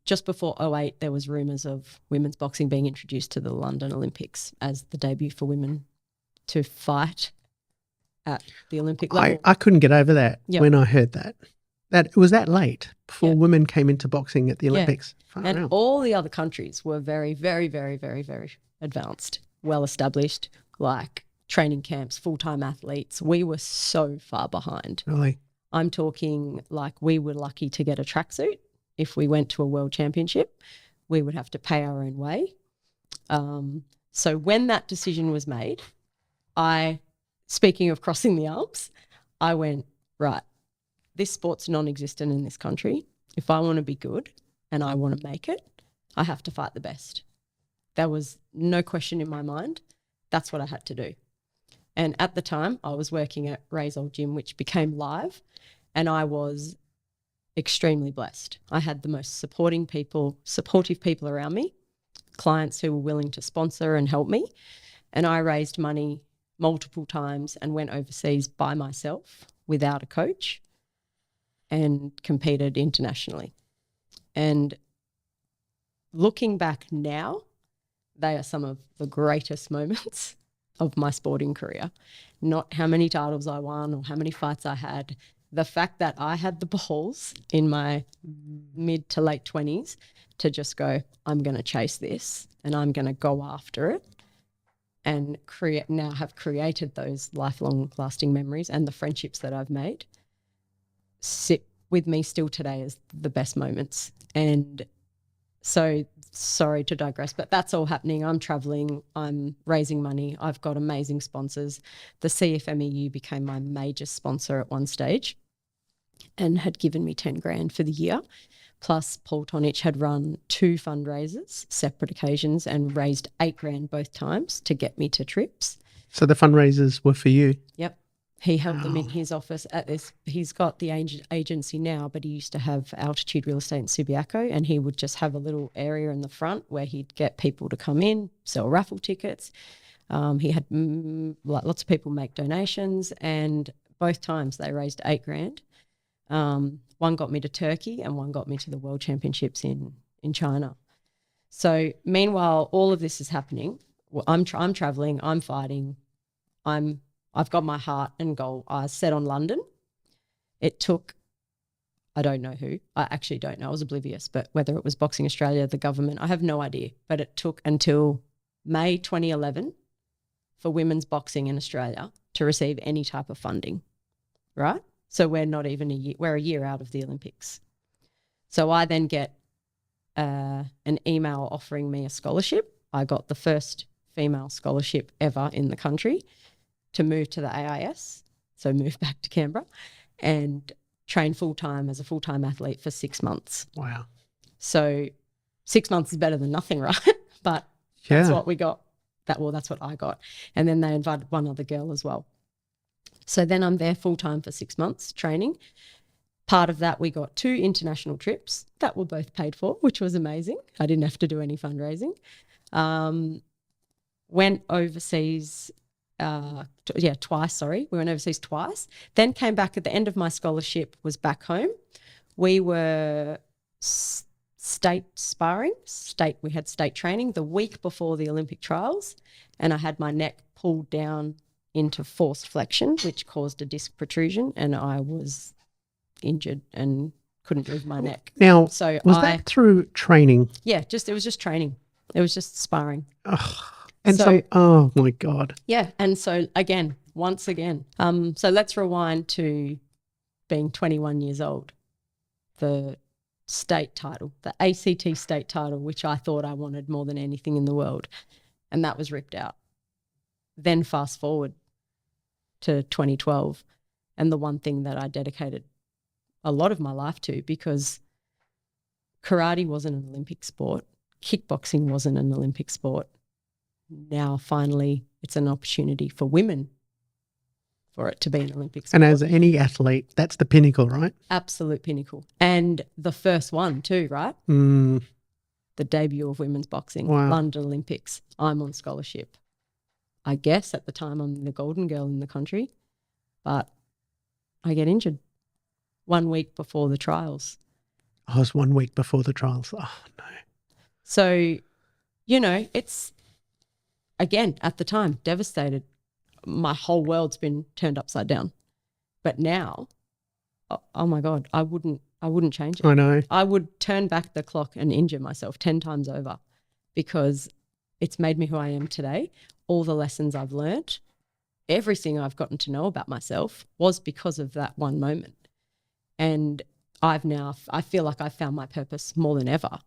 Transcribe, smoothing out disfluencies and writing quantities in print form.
just before 2008, there was rumours of women's boxing being introduced to the London Olympics as the debut for women to fight at the Olympic level. I couldn't get over that when I heard that. That it was that late before women came into boxing at the Olympics. And all the other countries were very, very, very, very, very advanced, well established, like training camps, full-time athletes. We were so far behind. Really? I'm talking like we were lucky to get a tracksuit. If we went to a world championship, we would have to pay our own way. So when that decision was made, speaking of crossing the Alps, I went, right, this sport's non-existent in this country. If I want to be good and I want to make it, I have to fight the best. There was no question in my mind. That's what I had to do. And at the time, I was working at Ray's old gym, which became Live, and I was extremely blessed. I had the most supportive people around me, clients who were willing to sponsor and help me, and I raised money multiple times and went overseas by myself without a coach and competed internationally. And looking back now, they are some of the greatest moments of my sporting career. Not how many titles I won or how many fights I had. The fact that I had the balls in my mid to late 20s to just go, I'm going to chase this and I'm going to go after it, and have created those lifelong lasting memories, and the friendships that I've made sit with me still today as the best moments. And so, sorry to digress, but that's all happening. I'm traveling, I'm raising money, I've got amazing sponsors. The CFMEU became my major sponsor at one stage and had given me 10 grand for the year. Plus Paul Tonich had run 2 fundraisers, separate occasions, and raised 8 grand both times to get me to trips. So the fundraisers were for you? Yep. He held them in his office at this. He's got the agency now, but he used to have Altitude Real Estate in Subiaco, and he would just have a little area in the front where he'd get people to come in, sell raffle tickets. He had lots of people make donations, and both times they raised 8 grand. One got me to Turkey and one got me to the World Championships in China. So meanwhile, all of this is happening. I'm traveling, I'm fighting, I've got my heart and goal set on London. It took, I don't know who, I actually don't know, I was oblivious, but whether it was Boxing Australia, the government, I have no idea. But it took until May 2011 for women's boxing in Australia to receive any type of funding, right? So we're not even we're a year out of the Olympics. So I then get an email offering me a scholarship. I got the first female scholarship ever in the country to move to the AIS, so move back to Canberra and train full-time as a full-time athlete for 6 months. Wow. So 6 months is better than nothing, right? But that's what we got. That's what I got. And then they invited one other girl as well. So then I'm there full-time for 6 months training. Part of that, we got 2 international trips that were both paid for, which was amazing. I didn't have to do any fundraising. Went overseas twice, We went overseas twice. Then came back at the end of my scholarship, was back home. We were state sparring, we had state training the week before the Olympic trials, and I had my neck pulled down into forced flexion, which caused a disc protrusion, and I was injured and couldn't move my neck. Now, so was that through training? Yeah, it was just training. It was just sparring. Oh my God. Yeah, and so once again, so let's rewind to being 21 years old. The state title, the ACT state title, which I thought I wanted more than anything in the world, and that was ripped out. Then fast forward to 2012, and the one thing that I dedicated a lot of my life to, because karate wasn't an Olympic sport, kickboxing wasn't an Olympic sport. Now finally it's an opportunity for women for it to be an Olympic sport. And as any athlete, that's the pinnacle, right? Absolute pinnacle. And the first one too, right? The debut of women's boxing, London Olympics. I'm on scholarship. I guess at the time I'm the golden girl in the country, but I get injured 1 week before the trials. I was 1 week before the trials. Oh, no. So, you know, it's, again, at the time, devastated. My whole world's been turned upside down. But now, oh my God, I wouldn't change it. I know. I would turn back the clock and injure myself 10 times over because it's made me who I am today. All the lessons I've learnt, everything I've gotten to know about myself was because of that one moment. And I feel like I've found my purpose more than ever.